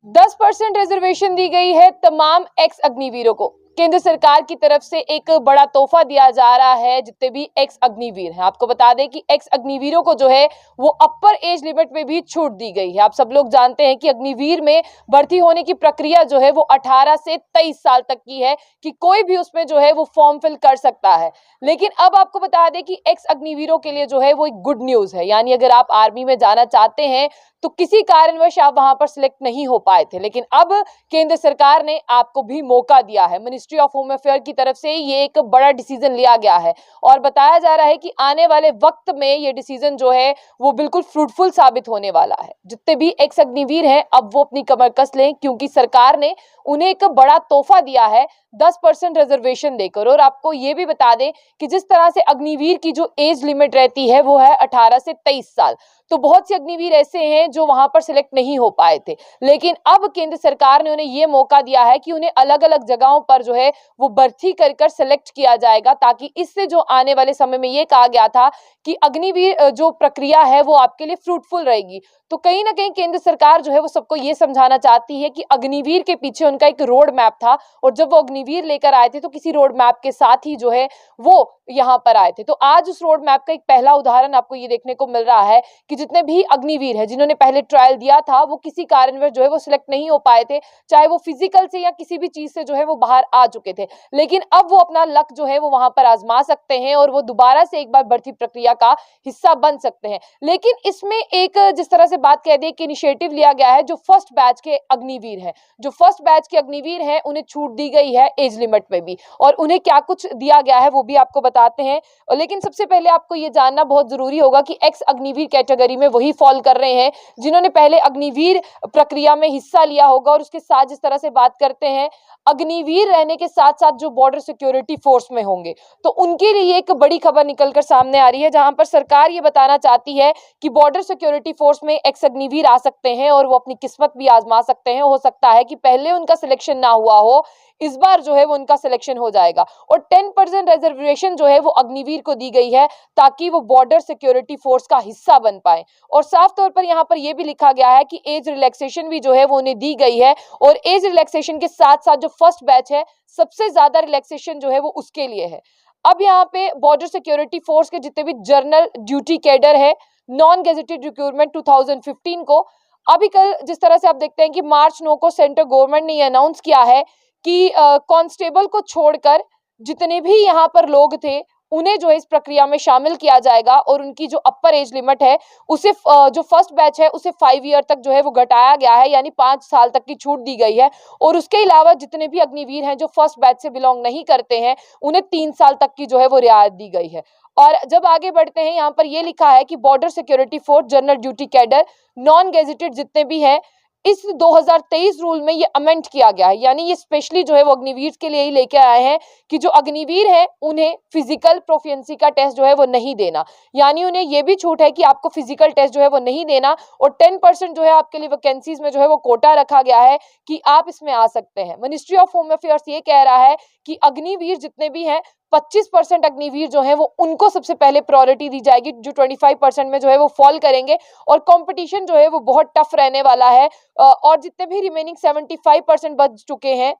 10% reservation दी गई है तमाम एक्स अग्निवीरों को। केंद्र सरकार की तरफ से एक बड़ा तोहफा दिया जा रहा है जितने भी एक्स अग्निवीर हैं। आपको बता दें कि एक्स अग्निवीरों को जो है वो अपर एज लिमिट में भी छूट दी गई है। आप सब लोग जानते हैं कि अग्निवीर में भर्ती होने की प्रक्रिया जो है वो 18 से 23 साल तक की है कि कोई भी उसमें जो है वो फॉर्म फिल कर सकता है। लेकिन अब आपको बता दें कि एक्स अग्निवीरों के लिए जो है वो एक गुड न्यूज है, यानी अगर आप आर्मी में जाना चाहते हैं तो किसी कारणवश आप वहां पर सिलेक्ट नहीं हो पाए थे, लेकिन अब केंद्र सरकार ने आपको भी मौका दिया है। मिनिस्ट्री ऑफ होम अफेयर की तरफ से ये एक बड़ा डिसीजन लिया गया है और बताया जा रहा है कि आने वाले वक्त में ये डिसीजन जो है वो बिल्कुल फ्रूटफुल साबित होने वाला है। जितने भी एक्स अग्निवीर हैं अब वो अपनी कमर कस लें, क्योंकि सरकार ने उन्हें एक बड़ा तोहफा दिया है 10% रिजर्वेशन देकर। और आपको ये भी बता दें कि जिस तरह से अग्निवीर की जो एज लिमिट रहती है वो है 18 से 23 साल, तो बहुत से अग्निवीर ऐसे हैं जो वहां पर सिलेक्ट नहीं हो पाए थे, लेकिन अब केंद्र सरकार ने उन्हें यह मौका दिया है कि उन्हें अलग अलग जगहों पर जो है वो भर्ती कर कर सिलेक्ट किया जाएगा, ताकि इससे जो आने वाले समय में ये कहा गया था कि अग्निवीर जो प्रक्रिया है वो आपके लिए फ्रूटफुल रहेगी। तो कहीं ना कहीं केंद्र सरकार जो है वो सबको ये समझाना चाहती है कि अग्निवीर के पीछे उनका एक रोड मैप था और जब वो अग्निवीर लेकर आए थे तो किसी रोड मैप के साथ ही जो है वो यहाँ पर आए थे। तो आज उस रोड मैप का एक पहला उदाहरण आपको ये देखने को मिल रहा है कि जितने भी अग्निवीर हैं जिन्होंने पहले ट्रायल दिया था वो किसी कारणवश जो है वो सिलेक्ट नहीं हो पाए थे, चाहे वो फिजिकल से या किसी भी चीज से जो है वो बाहर आ चुके थे, लेकिन अब वो अपना लक जो है वो वहां पर आजमा सकते हैं और वो दोबारा से एक बार भर्ती प्रक्रिया का हिस्सा बन सकते हैं। लेकिन इसमें एक जिस तरह से बात कह दी कि इनिशिएटिव लिया गया है, जो फर्स्ट बैच के अग्निवीर हैं, जो फर्स्ट बैच के अग्निवीर हैं उन्हें छूट दी गई है एज लिमिट में भी, और उन्हें क्या कुछ दिया गया है वो भी आपको बताते हैं। लेकिन सबसे पहले आपको ये जानना बहुत जरूरी होगा कि एक्स अग्निवीर कैटेगरी में वही फॉल कर रहे हैं जिन्होंने पहले अग्निवीर प्रक्रिया में हिस्सा लिया होगा। और उसके साथ जिस तरह से बात करते हैं अग्निवीर रहने के साथ साथ जो बॉर्डर सिक्योरिटी फोर्स में होंगे, तो उनके लिए एक बड़ी खबर निकलकर सामने आ रही है, जहां पर सरकार ये बताना चाहती है कि बॉर्डर सिक्योरिटी फोर्स में एक्स अग्निवीर आ सकते हैं और वो अपनी किस्मत भी आजमा सकते हैं। हो सकता है कि पहले उनका सिलेक्शन ना हुआ हो, इस बार जो है वो उनका सिलेक्शन हो जाएगा। और 10% रिजर्वेशन जो है वो अग्निवीर को दी गई है ताकि वो बॉर्डर सिक्योरिटी फोर्स का हिस्सा बन पाए। और साफ तौर पर यहाँ पर यह भी लिखा गया है कि एज रिलैक्सेशन भी जो है वो उन्हें दी गई है, और एज रिलैक्सेशन के साथ साथ जो फर्स्ट बैच है सबसे ज्यादा रिलैक्सेशन जो है वो उसके लिए है। अब यहाँ पे बॉर्डर सिक्योरिटी फोर्स के जितने भी जर्नल ड्यूटी कैडर है, नॉन गेजेटेड रिक्रूटमेंट 2015 को, अभी कल जिस तरह से आप देखते हैं कि मार्च 9 को सेंट्रल गवर्नमेंट ने अनाउंस किया है कि कांस्टेबल को छोड़कर जितने भी यहाँ पर लोग थे उन्हें जो है इस प्रक्रिया में शामिल किया जाएगा, और उनकी जो अपर एज लिमिट है उसे जो फर्स्ट बैच है उसे 5 ईयर तक जो है वो घटाया गया है, यानी 5 साल तक की छूट दी गई है। और उसके अलावा जितने भी अग्निवीर हैं जो फर्स्ट बैच से बिलोंग नहीं करते हैं उन्हें 3 साल तक की जो है वो रियायत दी गई है। और जब आगे बढ़ते हैं यहाँ पर यह लिखा है कि border security force general duty cadre non gazetted जितने भी हैं, इस 2023 रूल में ये अमेंड किया गया है, यानी ये स्पेशली जो है वो अग्निवीर के लिए ही लेके आए हैं कि जो अग्निवीर हैं उन्हें फिजिकल प्रोफिशिएंसी का टेस्ट जो है वो नहीं देना, यानी उन्हें ये भी छूट है कि आपको फिजिकल टेस्ट जो है वो नहीं देना। और 10% जो है आपके लिए वैकेंसीज में जो है वो कोटा रखा गया है कि आप इसमें आ सकते हैं। मिनिस्ट्री ऑफ होम अफेयर्स ये कह रहा है कि अग्निवीर जितने भी हैं 25% अग्निवीर जो है वो उनको सबसे पहले प्रायोरिटी दी जाएगी, जो 25% में जो है वो फॉल करेंगे। और कंपटीशन जो है वो बहुत टफ रहने वाला है। और जितने भी रिमेनिंग 75% बच चुके हैं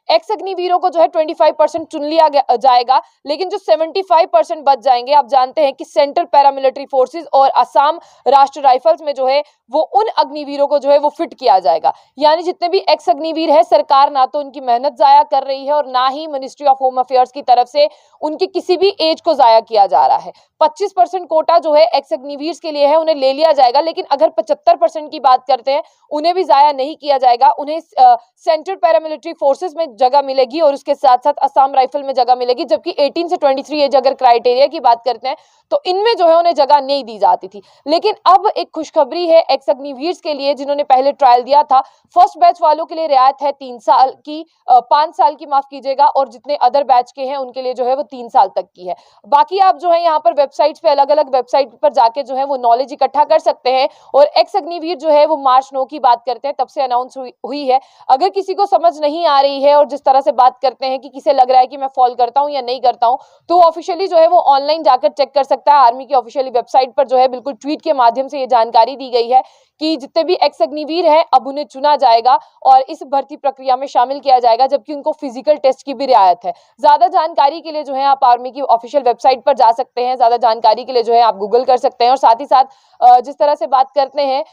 एक्स अग्निवीरों को जो है 25% चुन लिया जाएगा, लेकिन जो 75% बच जाएंगे, आप जानते हैं कि सेंट्रल पैरामिलिट्री फोर्सेस और असम राष्ट्र राइफल्स में जो है वो उन अग्निवीरों को जो है वो फिट किया जाएगा। यानी जितने भी एक्स अग्निवीर है सरकार ना तो उनकी मेहनत जाया कर रही है और ना ही मिनिस्ट्री ऑफ होम अफेयर्स की तरफ से उनकी किसी भी एज को जाया किया जा रहा है। 25% कोटा जो है एक्स अग्निवीर के लिए है, उन्हें ले लिया जाएगा, लेकिन अगर 75% की बात करते हैं उन्हें भी जाया नहीं किया जाएगा। उन्हें सेंट्रल पैरामिलिट्री फोर्सेस में जगह मिलेगी और उसके साथ साथ असम राइफल में जगह मिलेगी, जबकि 18 से 23 एज अगर क्राइटेरिया की बात करते हैं तो इनमें जो है उन्हें जगह नहीं दी जाती थी। लेकिन अब एक खुशखबरी है एक्स अग्निवीर के लिए जिन्होंने पहले ट्रायल दिया था। फर्स्ट बैच वालों के लिए रियायत है 3 साल की, 5 साल की माफ कीजिएगा, और जितने अदर बैच के हैं उनके लिए जो है वो 3 साल तक की है। बाकी आप जो है यहाँ पर वेबसाइट्स पे अलग अलग वेबसाइट पर जाके जो है वो नॉलेज इकट्ठा कर सकते हैं। और एक्स अग्निवीर जो है वो मार्च 9 की बात करते हैं तब से अनाउंस हुई है। अगर किसी को समझ नहीं आ रही है और जिस तरह से बात करते हैं कि किसे लग रहा है कि मैं फॉल करता हूं या नहीं करता हूं, तो ऑफिशियली जो है वो ऑनलाइन जाकर चेक कर सकता है। आर्मी की ऑफिशियली वेबसाइट पर जो है बिल्कुल ट्वीट के माध्यम से ये जानकारी दी गई है कि जितने भी एक्स अग्निवीर हैं अब उन्हें चुना जाएगा और इस भर्ती प्रक्रिया में शामिल किया जाएगा, जबकि उनको फिजिकल टेस्ट की भी रियायत है। ज्यादा जानकारी के लिए जो है आप आर्मी की ऑफिशियल वेबसाइट पर जा सकते हैं, ज्यादा जानकारी के लिए जो है आप गूगल कर सकते हैं। और साथ ही साथ जिस तरह से बात करते हैं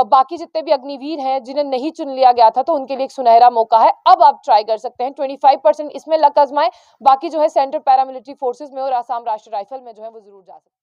बाकी जितने भी अग्निवीर हैं जिन्हें नहीं चुन लिया गया था, तो उनके लिए एक सुनहरा मौका है, अब आप ट्राई कर सकते हैं। 25% इसमें लक आजमाएं, बाकी जो है सेंट्रल पैरामिलिट्री फोर्सेज में और आसाम राष्ट्रीय राइफल में जो है वो जरूर जा सकते हैं।